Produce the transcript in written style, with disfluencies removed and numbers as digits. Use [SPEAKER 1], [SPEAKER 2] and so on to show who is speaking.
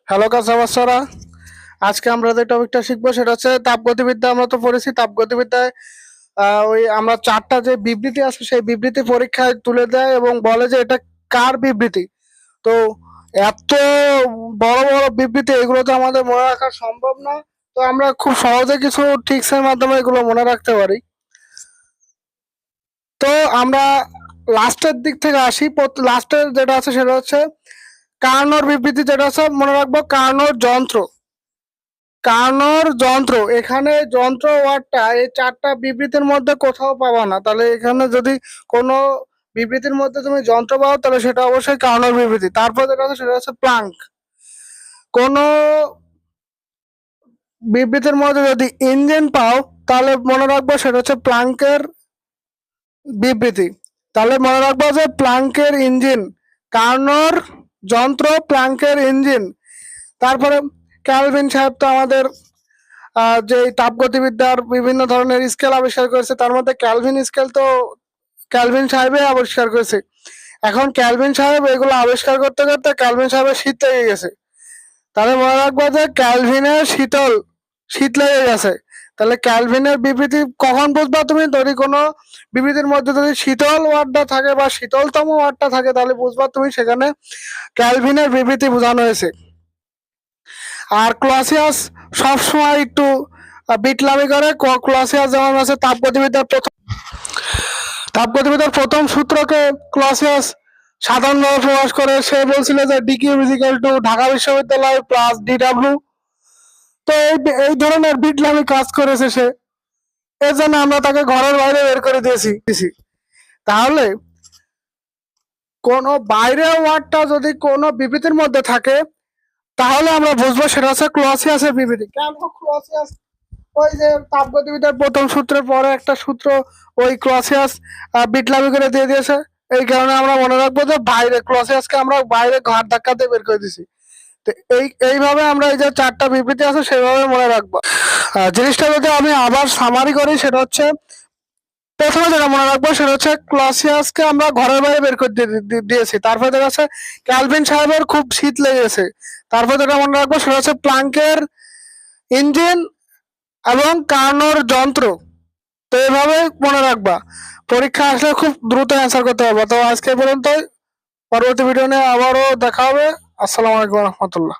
[SPEAKER 1] Hello কাসাবাসারা, আজকে আমরা যে টপিকটা শিখবো সেটা হচ্ছে তাপগতিবিদ্যা। আমরা তো পড়েছি তাপগতিবিদ্যায় ওই আমরা চারটা যে বিবৃতি আছে সেই বিবৃতি পরীক্ষায় তুলে দেয় এবং বলে যে এটা কার বিবৃতি। তো এত বড় বড় বিবৃতি, এগুলো তো আমাদের মনে রাখা সম্ভব না। তো আমরা খুব সহজে কিছু ট্রিক্সের মাধ্যমে এগুলো মনে রাখতে পারি। তো আমরা লাস্টের দিক থেকে আসি। লাস্টের যেটা আছে সেটা হচ্ছে কার্নোর বিবৃতি, যেটা আছে মনে রাখবো কার্নোর যন্ত্র। কার্নোর যন্ত্র, এখানে যন্ত্র ওয়ার্ডটা এই চারটা বিবৃতির মধ্যে কোথাও পাবা না। তাহলে এখানে যদি কোনো বিবৃতির মধ্যে তুমি যন্ত্র পাও তাহলে সেটা অবশ্যই কার্নোর বিবৃতি। তারপর যেটা আছে সেটা হচ্ছে প্লাঙ্ক। কোনো বিবৃতির মধ্যে যদি ইঞ্জিন পাও তাহলে মনে রাখবো সেটা হচ্ছে প্লাঙ্কের বিবৃতি। তাহলে মনে রাখবো যে প্লাঙ্কের ইঞ্জিন, কার্নোর যন্ত্র, প্লাঙ্কের ইঞ্জিন। তারপরে ক্যালভিন সাহেব তো আমাদের যে তাপগতিবিদ্যার বিভিন্ন ধরনের স্কেল আবিষ্কার করেছে, তার মধ্যে ক্যালভিন স্কেল তো ক্যালভিন সাহেবই আবিষ্কার করেছে। এখন ক্যালভিন সাহেব এগুলো আবিষ্কার করতে করতে ক্যালভিন সাহেবের শীত লেগে গেছে। তাহলে মনে রাখবো যে ক্যালভিনের শীত লেগে গেছে। তাহলে ক্যালভিনের বিবৃতি কখন বুঝবা তুমি? যদি কোনো বিবৃতির মধ্যে যদি শীতল ওয়ার্ডটা থাকে বা শীতলতম ওয়ার্ডটা থাকে তাহলে বুঝবা তুমি সেখানে ক্যালভিনের বিবৃতি বোঝানো হয়েছে। আর ক্লসিয়াস সবসময় একটু বিটলামি করে। ক্লসিয়াস যেমন আছে তাপগতিবিদ্যার প্রথম সূত্রকে ক্লসিয়াস সাধারণভাবে প্রকাশ করে। সে বলছিল যে ডিকিউ ইজিক্যাল টু ঢাকা বিশ্ববিদ্যালয় প্লাস ডিডাব্লিউ। তো এই ধরনের বিটলামি কাজ করেছে সে, এর জন্য আমরা তাকে ঘরের বাইরে বের করে দিয়েছি। তাহলে কোন বাইরে ওয়ার্ডটা যদি কোনো বিবৃতির মধ্যে থাকে তাহলে আমরা বুঝবো সেটা হচ্ছে ক্লসিয়াসের বিবৃতি। কেন ক্লসিয়াস? ওই যে তাপগতিবিদ্যার প্রথম সূত্রের পরে একটা সূত্র ওই ক্লসিয়াস বিটলামি করে দিয়ে দিয়েছে। এই কারণে আমরা মনে রাখবো যে বাইরে ক্লসিয়াসকে আমরা বাইরে ঘাট ধাক্কা দিয়ে বের করে দিছি। তো এইভাবে আমরা এই যে চারটা বিবৃতি আছে সেইভাবে মনে রাখবো। জিনিসটা যদি আমি আবার সামারি করি সেটা হচ্ছে, প্রথমে যেটা মনে রাখবো সেটা হচ্ছে ক্লসিয়াসকে আমরা ঘরের বাইরে বের করে দিয়েছি। তারপরে দেখা যাচ্ছে ক্যালভিন সাহেবের খুব শীত লেগেছে। তারপরে যেটা মনে রাখবো সেটা হচ্ছে প্লাঙ্কের ইঞ্জিন এবং কার্নোর যন্ত্র। তো এইভাবে মনে রাখবা, পরীক্ষা আসলে খুব দ্রুত অ্যান্সার করতে পারবা। তো আজকে পর্যন্ত, পরবর্তী ভিডিও নিয়ে আবারও দেখা হবে। আসসালামু আলাইকুম রহমতুল্লাহ।